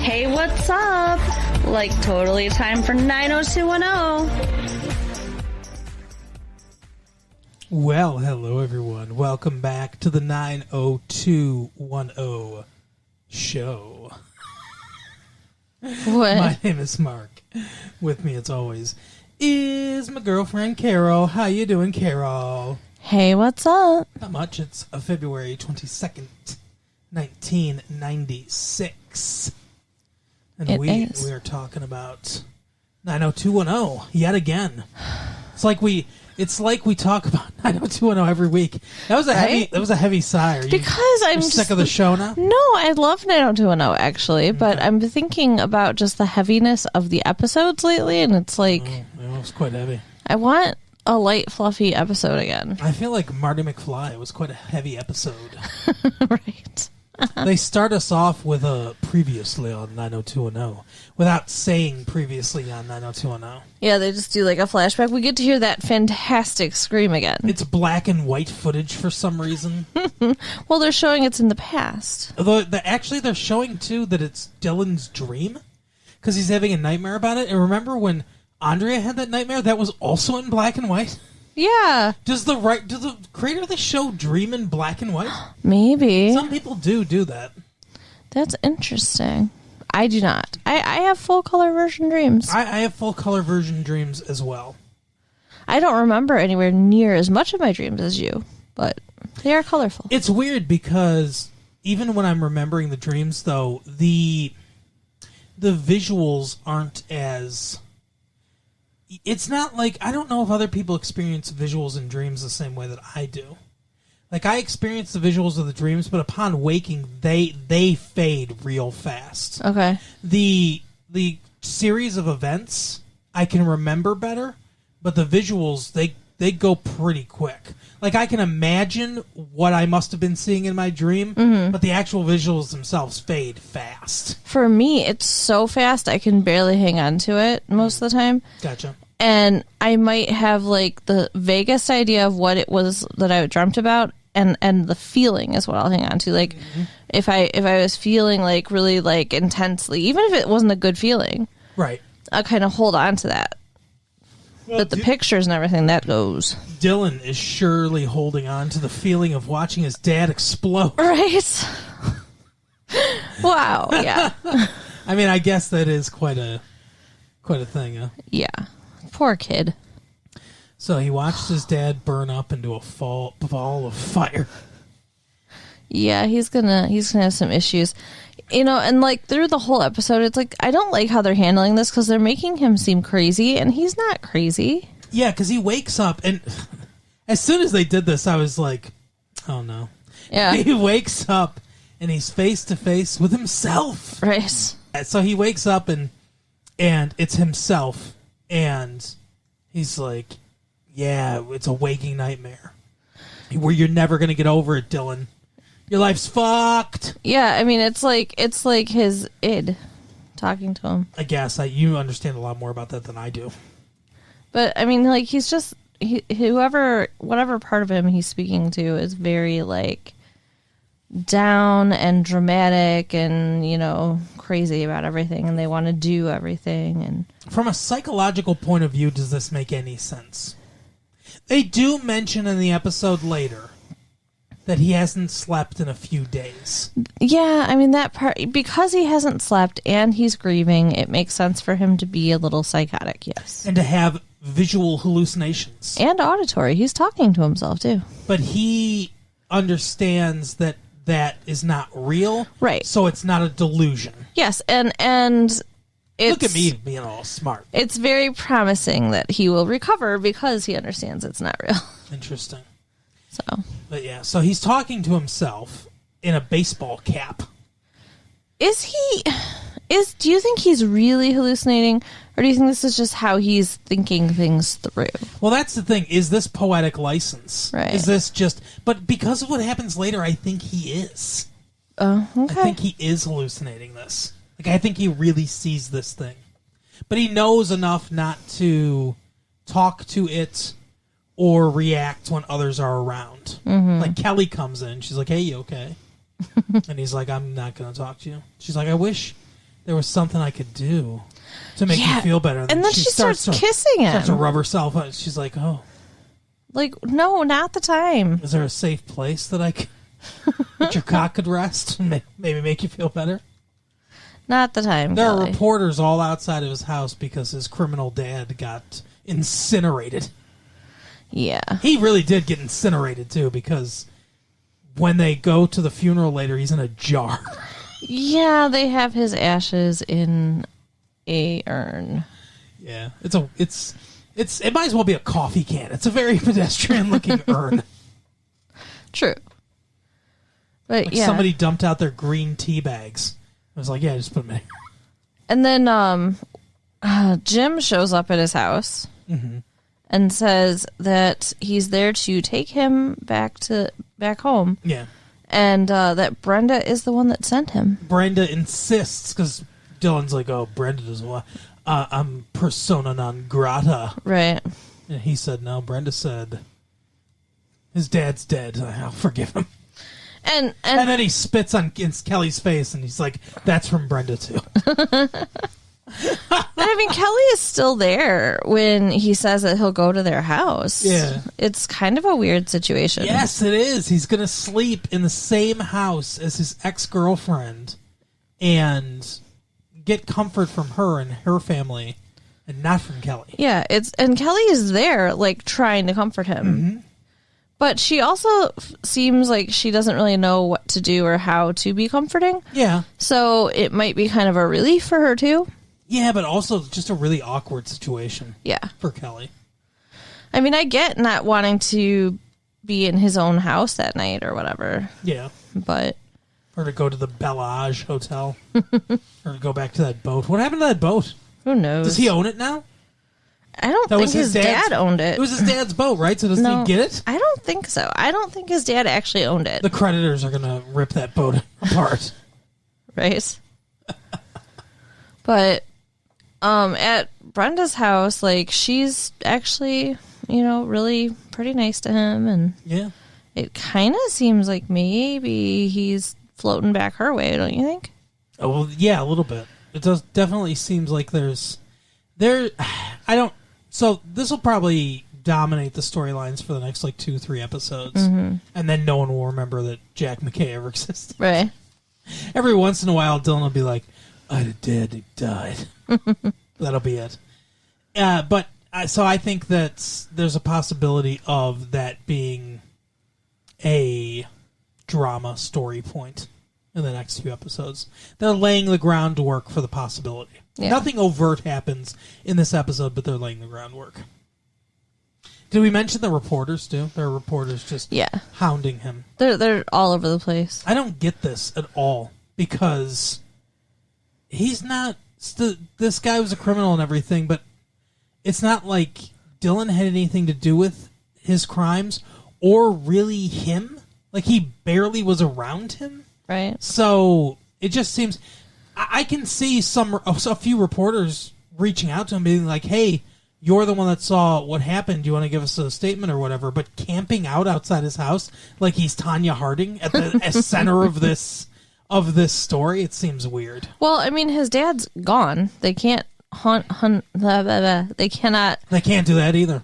Hey, what's up? Like, totally time for 90210. Well, hello everyone. Welcome back to the 90210 show. What? My name is Mark. With me, as always, is my girlfriend Carol. How you doing, Carol? Hey, what's up? Not much. It's February 22nd, 1996. And It we is. are talking about 90210 yet again. It's like we talk about 90210 every week. That was a heavy sigh. Are you Because I'm sick of the show now? No, I love 90210 actually, but I'm thinking about just the heaviness of the episodes lately, and it's like It was quite heavy. I want a light, fluffy episode again. I feel like Marty McFly was quite a heavy episode. Right. They start us off with a previously on 90210 without saying previously on 90210. Yeah, they just do like a flashback. We get to hear that fantastic scream again. It's black and white footage for some reason. Well, they're showing it's in the past. Although actually they're showing too that it's Dylan's dream because he's having a nightmare about it. And remember when Andrea had that nightmare? That was also in black and white. Yeah, Does the creator of the show dream in black and white? maybe. Some people do that. That's interesting. I do not. I have full color version dreams. I have full color version dreams as well. I don't remember anywhere near as much of my dreams as you, but they are colorful. It's weird because even when I'm remembering the dreams, though, the visuals aren't as... It's not like... I don't know if other people experience visuals in dreams the same way that I do. Like, I experience the visuals of the dreams, but upon waking, they fade real fast. Okay. The series of events, I can remember better, but the visuals, they go pretty quick. Like, I can imagine what I must have been seeing in my dream, but the actual visuals themselves fade fast. For me, it's so fast I can barely hang on to it most of the time. Gotcha. And I might have like the vaguest idea of what it was that I dreamt about, and the feeling is what I'll hang on to. Like if I was feeling like really like intensely, even if it wasn't a good feeling, Right. I'll kind of hold on to that. Well, But the pictures and everything, that goes. Dylan is surely holding on to the feeling of watching his dad explode. Right? Wow, yeah. I mean, I guess that is quite a thing, huh? Yeah. Poor kid. So he watched his dad burn up into a ball of fire. Yeah, he's gonna have some issues, and like through the whole episode, it's like I don't like how they're handling this because they're making him seem crazy, and he's not crazy. Yeah, because he wakes up, and as soon as they did this, I was like, "Oh no!" Yeah, He wakes up, and he's face to face with himself. right. So he wakes up, and it's himself, and he's like, "Yeah, it's a waking nightmare where you're never gonna get over it, Dylan. Your life's fucked." Yeah, I mean it's like his id talking to him, I guess you understand a lot more about that than I do. but I mean like he's just whatever part of him he's speaking to is very like down and dramatic and crazy about everything, and they want to do everything. And From a psychological point of view, does this make any sense? They do mention in the episode later that he hasn't slept in a few days. yeah, I mean that part, because he hasn't slept and he's grieving, it makes sense for him to be a little psychotic. Yes. And to have visual hallucinations. And auditory. He's talking to himself too. But he understands that is not real. Right. So it's not a delusion. Yes, and it's, Look at me being all smart. It's very promising that he will recover because he understands it's not real. Interesting. So But yeah, so he's talking to himself in a baseball cap. do you think he's really hallucinating, or do you think this is just how he's thinking things through? Well, that's the thing. Is this poetic license? Right. Is this just... But because of what happens later, I think he is. Oh, okay. I think he is hallucinating this. Like, I think he really sees this thing. But he knows enough not to talk to it or react when others are around. Mm-hmm. Like, Kelly comes in. She's like, "Hey, you okay?" And he's like, "I'm not going to talk to you." She's like, "I wish there was something I could do to make Yeah. you feel better. And then she starts kissing him. Starts to rub herself out. She's like, oh, Like, no, not the time. is there a safe place that that your cock could rest and maybe make you feel better? Not the time. There are Kelly. reporters all outside of his house because his criminal dad got incinerated. Yeah. He really did get incinerated, too, because when they go to the funeral later, he's in a jar. Yeah, they have his ashes in a urn. Yeah, it might as well be a coffee can. It's a very pedestrian looking urn. True. But Like yeah. somebody dumped out their green tea bags. I was like, yeah, just put them in. And then Jim shows up at his house and says that he's there to take him back home, Yeah. and that Brenda is the one that sent him. Brenda insists because Dylan's like, oh, Brenda doesn't want. I'm persona non grata. Right. And he said, no. Brenda said, his dad's dead. I'll forgive him. And And then he spits on Kelly's face, and he's like, that's from Brenda, too. I mean, Kelly is still there when he says that he'll go to their house. Yeah. It's kind of a weird situation. Yes, it is. He's going to sleep in the same house as his ex-girlfriend and get comfort from her and her family and not from Kelly. Yeah, and Kelly is there, like, trying to comfort him. But she also seems like she doesn't really know what to do or how to be comforting. Yeah. So it might be kind of a relief for her, too. Yeah, but also just a really awkward situation Yeah. for Kelly. I mean, I get not wanting to be in his own house that night or whatever, Yeah. but Or to go to the Bellage Hotel. Or to go back to that boat. What happened to that boat? who knows? Does he own it now? I don't That think was his dad owned it. It was his dad's boat, right? So doesn't No, he get it? I don't think so. I don't think his dad actually owned it. The creditors are going to rip that boat apart. Right? But at Brenda's house, like, she's actually, really pretty nice to him, and Yeah. it kind of seems like maybe he's floating back her way, don't you think? Oh, well, yeah, a little bit. It does definitely seems like so this will probably dominate the storylines for the next 2-3 episodes. And then no one will remember that Jack McKay ever existed. Right. Every once in a while Dylan will be like, I had a dad who died. That'll be it. So I think that there's a possibility of that being a drama story point in the next few episodes. They're laying the groundwork for the possibility. Yeah. Nothing overt happens in this episode, but they're laying the groundwork. Did we mention the reporters too? There are reporters just Yeah. hounding him. They're all over the place. I don't get this at all because he's not. This guy was a criminal and everything, but it's not like Dylan had anything to do with his crimes or really him. Like, he barely was around him. Right. So it just seems. I can see a few reporters reaching out to him, being like, "Hey, you're the one that saw what happened. Do you want to give us a statement or whatever?" But camping out outside his house like he's Tanya Harding at the center of this story, it seems weird. Well, I mean, his dad's gone. They can't hunt blah, blah, blah. They cannot. They can't do that either.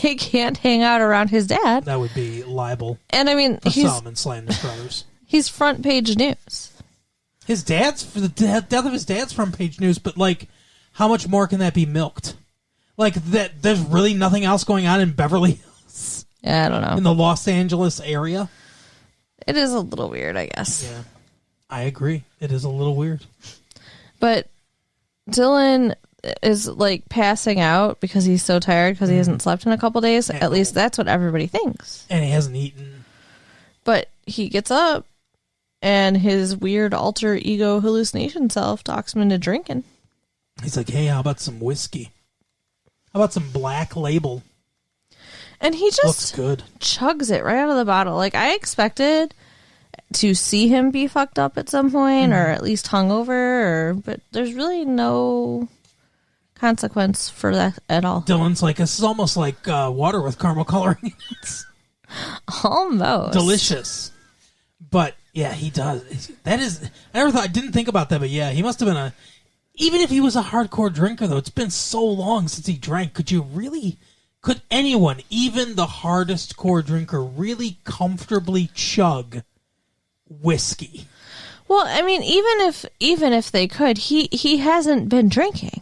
They can't hang out around his dad. That would be libel And I mean, for he's Solomon Slanders Brothers. front page news. His dad's for the death of his dad's front page news, but how much more can that be milked? That there's really nothing else going on in Beverly Hills, Yeah, I don't in know. the Los Angeles area. It is a little weird, I guess. Yeah, I agree. It is a little weird. But Dylan is passing out because he's so tired because he hasn't slept in a couple days. At least that's what everybody thinks. And he hasn't eaten. But he gets up and his weird alter ego hallucination self talks him into drinking. He's like, "Hey, how about some whiskey? How about some Black Label? And he Looks just good." chugs it right out of the bottle. I expected to see him be fucked up at some point or at least hungover, but there's really no consequence for that at all. Dylan's like, "This is almost like water with caramel coloring. It's Almost. delicious." But Yeah, he does. That is, I didn't think about that, but yeah, he must have been even if he was a hardcore drinker, though, it's been so long since he drank. Could anyone, even the hardest core drinker, really comfortably chug whiskey? Well, I mean, even if they could, he hasn't been drinking.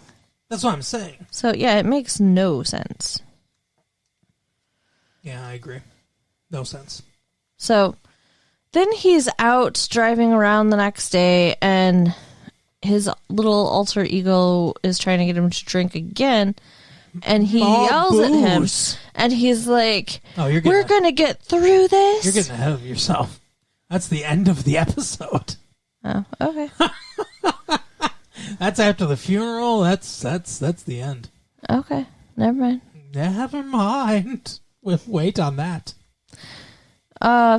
That's what I'm saying. So yeah, it makes no sense. Yeah, I agree. No sense. So then he's out driving around the next day, and his little alter ego is trying to get him to drink again, and he yells at him, and he's like, "We're gonna get through this." You're getting ahead of yourself. That's the end of the episode. Oh, okay. That's after the funeral. That's the end. Okay, never mind. Never mind. We'll wait on that.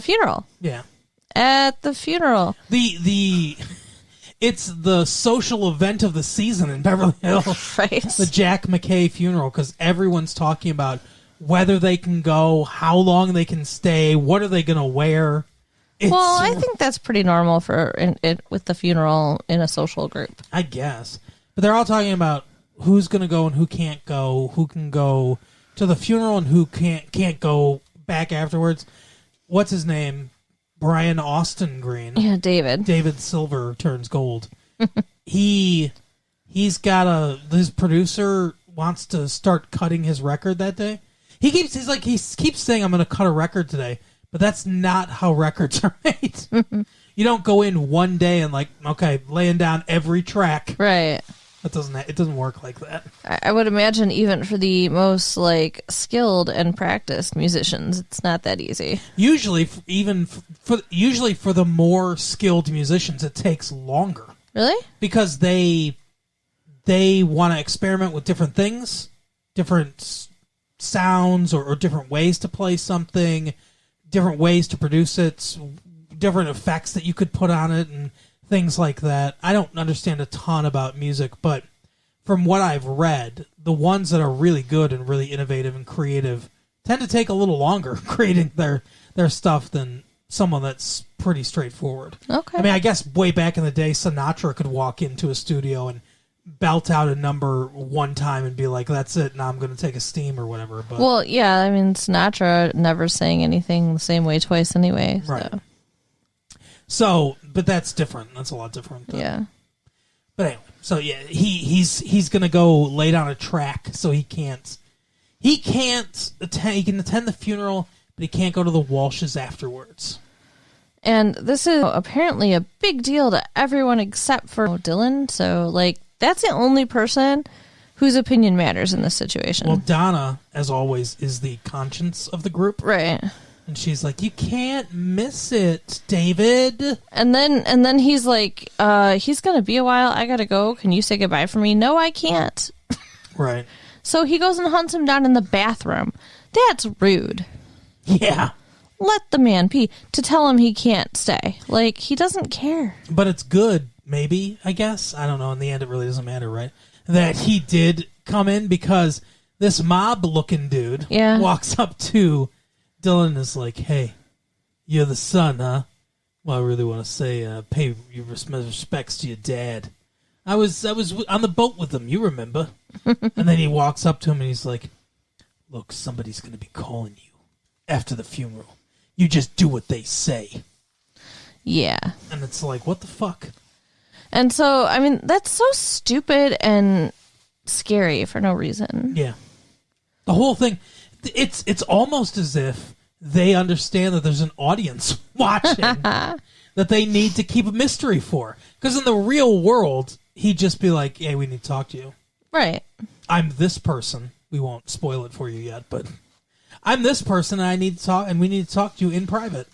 Funeral. Yeah. At the funeral. It's the social event of the season in Beverly Hills. Right. The Jack McKay funeral, because everyone's talking about whether they can go, how long they can stay, what are they going to wear. Well, I think that's pretty normal with the funeral in a social group. I guess. But they're all talking about who's going to go and who can't go, who can go to the funeral and who can't go back afterwards. What's his name? Brian Austin Green. Yeah, David. David Silver turns gold. He's got his producer wants to start cutting his record that day. He keeps saying, I'm going to cut a record today. But that's not how records are made. You don't go in one day and laying down every track. Right. It doesn't work like that. I would imagine even for the most skilled and practiced musicians, it's not that easy. Usually, for the more skilled musicians, it takes longer. Really? Because they want to experiment with different things, different sounds, or different ways to play something, different ways to produce it, different effects that you could put on it, and things like that. I don't understand a ton about music, but from what I've read, the ones that are really good and really innovative and creative tend to take a little longer creating their stuff than someone that's pretty straightforward. Okay. I mean, I guess way back in the day, Sinatra could walk into a studio and belt out a number one time and be like, that's it, now I'm going to take a steam or whatever. But well, yeah, I mean, Sinatra never sang anything the same way twice anyway. Right. So, but that's different. That's a lot different. Yeah. But anyway, so yeah, he's going to go lay down a track, so he can't attend. He can attend the funeral, but he can't go to the Walshes afterwards. And this is apparently a big deal to everyone except for Dylan. So, that's the only person whose opinion matters in this situation. Well, Donna, as always, is the conscience of the group. Right. And she's like, you can't miss it, David. And then he's like, he's going to be a while. I got to go. Can you say goodbye for me? No, I can't. Right. So he goes and hunts him down in the bathroom. That's rude. Yeah. Let the man pee to tell him he can't stay. He doesn't care. But it's good, maybe, I guess. I don't know. In the end, it really doesn't matter, right? That he did come in, because this mob-looking dude walks up to Dylan and is like, hey, you're the son, huh? Well, I really want to say, pay your respects to your dad. I was on the boat with him, you remember. And then he walks up to him and he's like, look, somebody's going to be calling you after the funeral. You just do what they say. Yeah. And it's like, what the fuck? And so, I mean, that's so stupid and scary for no reason. Yeah. The whole thing, it's almost as if they understand that there's an audience watching that they need to keep a mystery for. Because in the real world, he'd just be like, hey, we need to talk to you. Right. I'm this person. We won't spoil it for you yet, but I'm this person and I need to talk, and we need to talk to you in private.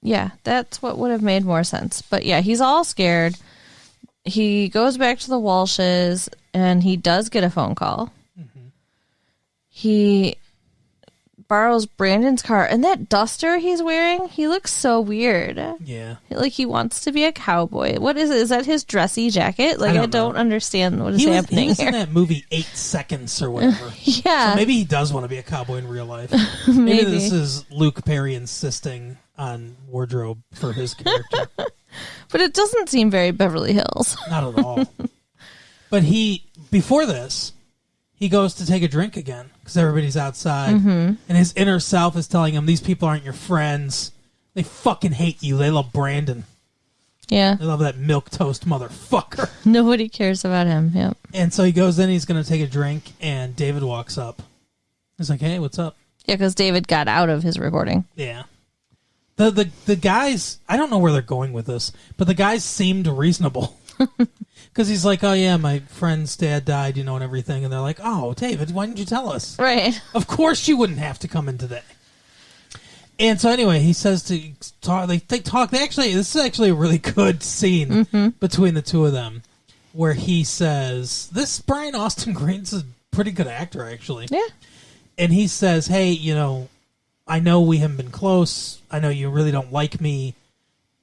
Yeah, that's what would have made more sense. But yeah, he's all scared. He goes back to the Walshes, and he does get a phone call. Mm-hmm. borrows Brandon's car, and that duster he's wearing, he looks so weird. Yeah. Like he wants to be a cowboy. What is it? Is that his dressy jacket? Like I don't understand what is happening He was here. in that movie 8 Seconds or whatever. Yeah. So maybe he does want to be a cowboy in real life. Maybe this is Luke Perry insisting on wardrobe for his character. But it doesn't seem very Beverly Hills. Not at all. But before this, he goes to take a drink again because everybody's outside. And his inner self is telling him, these people aren't your friends. They fucking hate you. They love Brandon. Yeah. They love that milquetoast motherfucker. Nobody cares about him. Yep. And so he goes in, he's going to take a drink, and David walks up. He's like, hey, what's up? Yeah, because David got out of his recording. Yeah. The guys, I don't know where they're going with this, but the guys seemed reasonable. Because he's like, oh, yeah, my friend's dad died, and everything. And they're like, oh, David, why didn't you tell us? Right. Of course you wouldn't have to come in today. And so anyway, he says to talk. They talk. This is actually a really good scene between the two of them, where he says, "This Brian Austin Green's a pretty good actor, actually." Yeah. And he says, "Hey, I know we haven't been close. I know you really don't like me."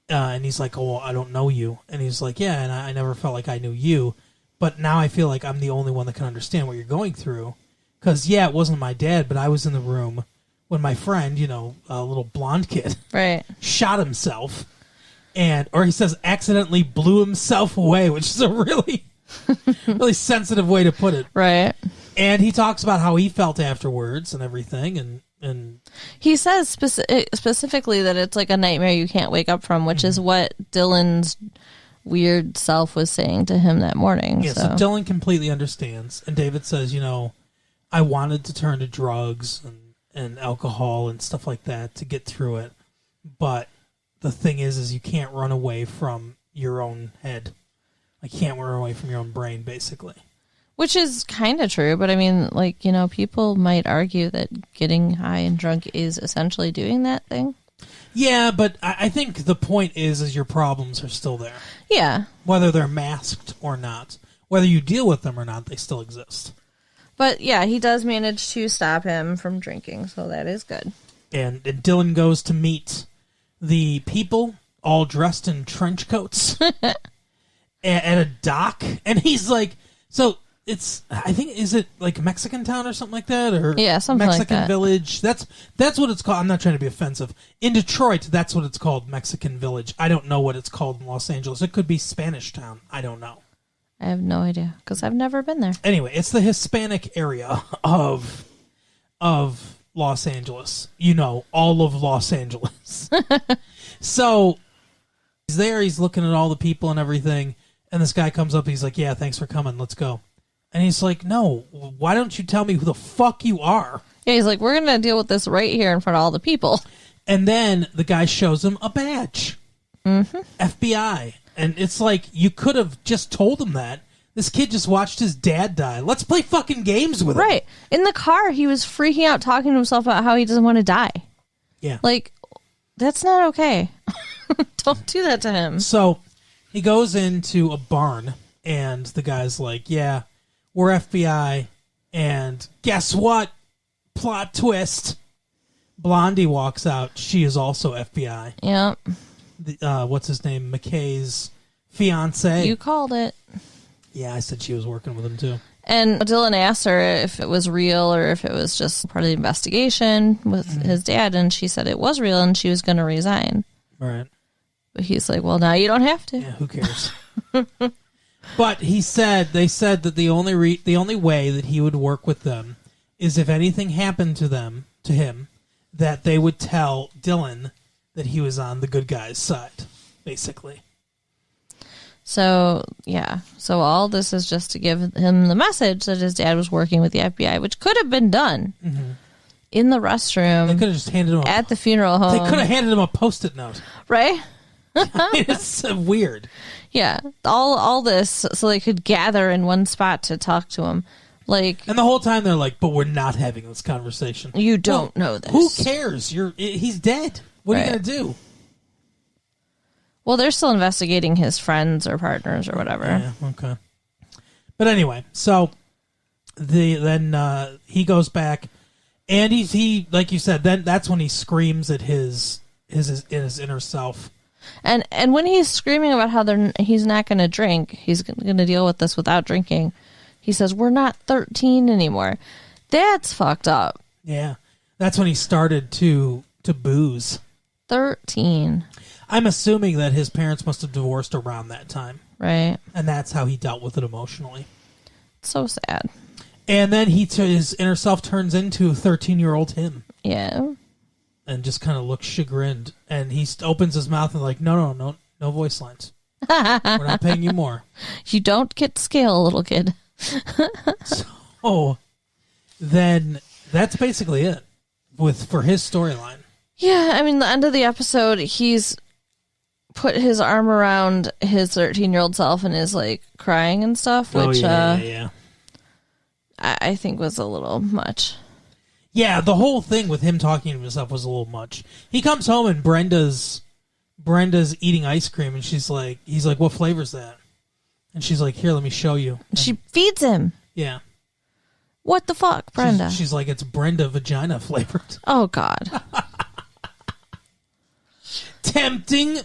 And he's like, "Oh, well, I don't know you." And he's like, "Yeah, and I never felt like I knew you, but now I feel like I'm the only one that can understand what you're going through. Because yeah, it wasn't my dad, but I was in the room." When my friend, a little blonde kid, Right, shot himself, or he says accidentally blew himself away, which is a really, really sensitive way to put it. right. And he talks about how he felt afterwards and everything, and He says specifically that it's like a nightmare you can't wake up from, which is what Dylan's weird self was saying to him that morning. yeah. So Dylan completely understands, and David says, I wanted to turn to drugs and alcohol and stuff like that to get through it, but the thing is you can't run away from your own head. I can't run away from your own brain, basically. Which is kind of true, but I mean, people might argue that getting high and drunk is essentially doing that thing. Yeah, but I think the point is your problems are still there. Yeah. Whether they're masked or not. Whether you deal with them or not, they still exist. But yeah, he does manage to stop him from drinking, so that is good. And Dylan goes to meet the people all dressed in trench coats at a dock. And he's like, so it's, I think, is it like Mexican town or something like that? Or yeah, something Mexican like that. Village. That's what it's called. I'm not trying to be offensive. In Detroit, that's what it's called, Mexican Village. I don't know what it's called in Los Angeles. It could be Spanish Town. I don't know. I have no idea, because I've never been there. Anyway, it's the Hispanic area of Los Angeles. All of Los Angeles. So he's there, he's looking at all the people and everything, and this guy comes up, he's like, yeah, thanks for coming, let's go. And he's like, no, why don't you tell me who the fuck you are? Yeah, he's like, we're going to deal with this right here in front of all the people. And then the guy shows him a badge. FBI. And it's like, you could have just told him that. This kid just watched his dad die. Let's play fucking games with him. Right. In the car, he was freaking out, talking to himself about how he doesn't want to die. Yeah. Like, that's not okay. Don't do that to him. So he goes into a barn, and the guy's like, yeah, we're FBI. And guess what? Plot twist. Blondie walks out. She is also FBI. Yeah. What's his name? McKay's fiance. You called it. Yeah, I said she was working with him too. And Dylan asked her if it was real or if it was just part of the investigation with his dad, and she said it was real and she was going to resign. Right. But he's like, well, now you don't have to. Yeah, who cares? But they said that the only way that he would work with them is if anything happened to him, that they would tell Dylan that he was on the good guy's side, basically. So, yeah. So all this is just to give him the message that his dad was working with the FBI, which could have been done in the restroom. They could have just handed him at the funeral home. They could have handed him a Post-it note. Right? It's weird. Yeah. All this so they could gather in one spot to talk to him. Like, and the whole time they're like, but we're not having this conversation. You don't know this. Who cares? He's dead. What are you going to do? Well, they're still investigating his friends or partners or whatever. Yeah, okay. But anyway, so then he goes back, And he like you said, then that's when he screams at his inner self. And when he's screaming about how he's not going to drink, he's going to deal with this without drinking. He says, "We're not 13 anymore." That's fucked up. Yeah, that's when he started to booze. 13, I'm assuming that his parents must have divorced around that time, right? and that's how he dealt with it emotionally. So sad. And then his inner self turns into 13-year-old him. Yeah. And just kind of looks chagrined. And he opens his mouth and like, no voice lines. We're not paying you more. You don't get scale, little kid. So then that's basically it for his storyline. Yeah, I mean, the end of the episode, he's put his arm around his 13-year-old self and is like crying and stuff, which yeah. I think was a little much. Yeah, the whole thing with him talking to himself was a little much. He comes home and Brenda's eating ice cream, and he's like, "What flavor's that?" And she's like, "Here, let me show you." And She feeds him. yeah. What the fuck, Brenda? She's like, "It's Brenda vagina flavored." Oh, God. Tempting,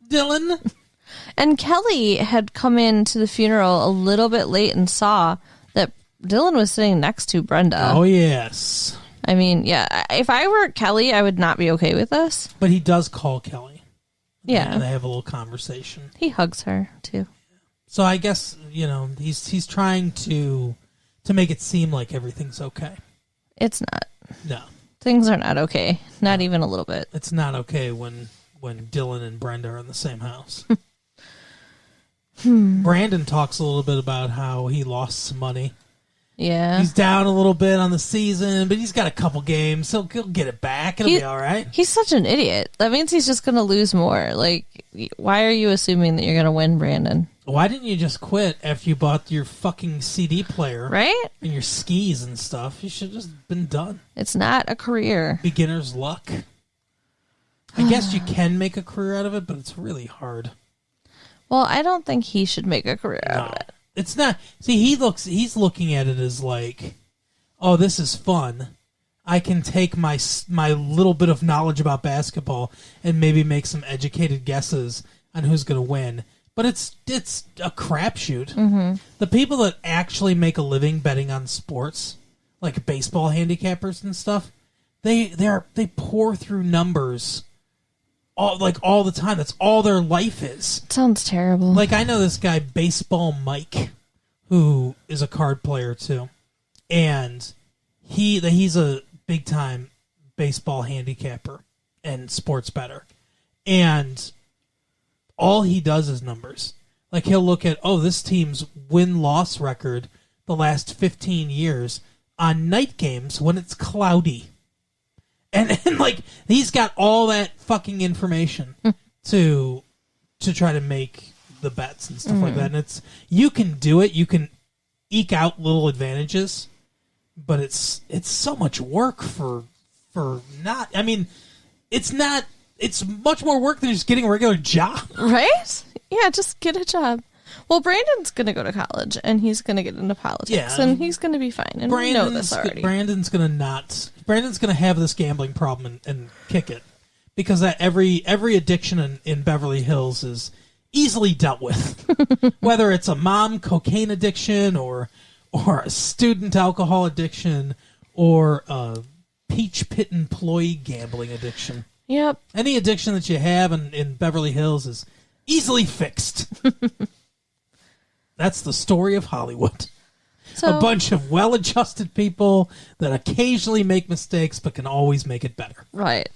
Dylan. And Kelly had come into the funeral a little bit late and saw that Dylan was sitting next to Brenda. Oh, yes. I mean, yeah, if I were Kelly, I would not be okay with this. But he does call Kelly. Yeah. And they have a little conversation. He hugs her, too. So I guess, he's trying to make it seem like everything's okay. It's not. No. Things are not okay. Not even a little bit. It's not okay when Dylan and Brenda are in the same house. Brandon talks a little bit about how he lost some money. Yeah. He's down a little bit on the season, but he's got a couple games, so he'll get it back. It'll be all right. He's such an idiot. That means he's just going to lose more. Like, why are you assuming that you're going to win, Brandon? Why didn't you just quit after you bought your fucking CD player? Right? And your skis and stuff. You should have just been done. It's not a career. Beginner's luck. I guess you can make a career out of it, but it's really hard. Well, I don't think he should make a career out of it. It's not. See, he's looking at it as like, oh, this is fun. I can take my little bit of knowledge about basketball and maybe make some educated guesses on who's going to win. But it's a crapshoot. Mm-hmm. The people that actually make a living betting on sports, like baseball handicappers and stuff, they pour through numbers all the time. That's all their life is. Sounds terrible. Like, I know this guy, Baseball Mike, who is a card player too, and he's a big time baseball handicapper and sports bettor, and all he does is numbers. Like, he'll look at, oh, this team's win-loss record the last 15 years on night games when it's cloudy. And like, he's got all that fucking information to try to make the bets and stuff like that. And you can do it. You can eke out little advantages, but it's so much work for not. I mean, it's not. It's much more work than just getting a regular job. Right? Yeah, just get a job. Well, Brandon's going to go to college, and he's going to get into politics, and he's going to be fine. And we know this already. Brandon's going to have this gambling problem and kick it, because every addiction in Beverly Hills is easily dealt with, whether it's a mom cocaine addiction or a student alcohol addiction or a Peach Pit employee gambling addiction. Yep. Any addiction that you have in Beverly Hills is easily fixed. That's the story of Hollywood. So, a bunch of well-adjusted people that occasionally make mistakes but can always make it better. Right.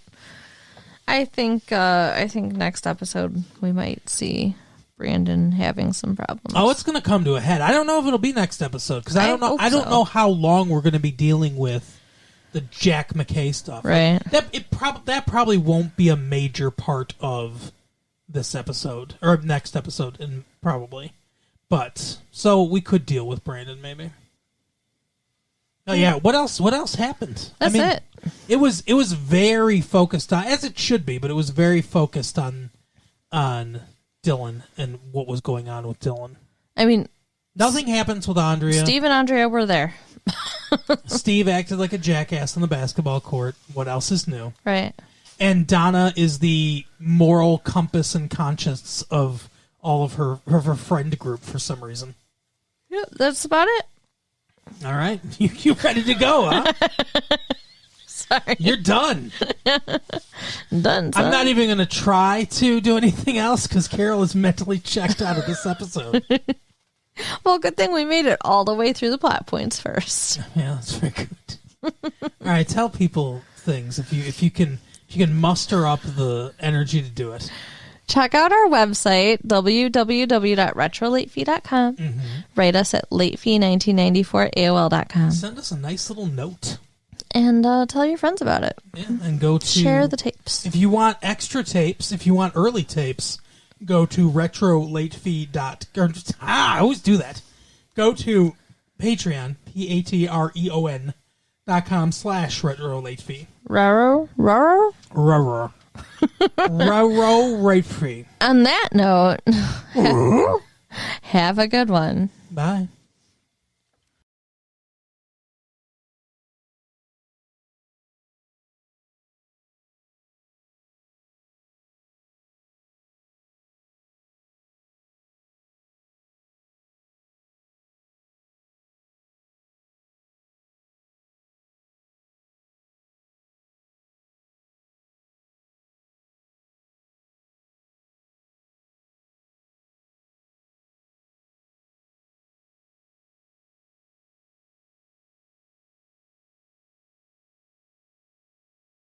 I think next episode we might see Brandon having some problems. Oh, it's going to come to a head. I don't know if it'll be next episode because I don't know how long we're going to be dealing with the Jack McKay stuff. Right. That probably won't be a major part of this episode or next episode, and probably. But so we could deal with Brandon maybe. Oh yeah, what else happened? That's it. It was very focused on, as it should be, but it was very focused on Dylan and what was going on with Dylan. I mean, nothing happens with Andrea. Steve and Andrea were there. Steve acted like a jackass on the basketball court. What else is new? Right. And Donna is the moral compass and conscience of all of her friend group for some reason. Yep, that's about it. All right. You ready to go, huh? Sorry. You're done. Done. I'm not even going to try to do anything else because Carol is mentally checked out of this episode. Well, good thing we made it all the way through the plot points first. Yeah, that's very good. All right, tell people things if you can muster up the energy to do it. Check out our website, www.retrolatefee.com. Write us at latefee1994@aol.com. Send us a nice little note. And tell your friends about it. Yeah, and go to Share the tapes. If you want extra tapes, if you want early tapes, go to retrolatefee.com. I always do that. Go to Patreon, patreon.com/retrolatefee. Raro. Roro rate free. On that note, have a good one. Bye.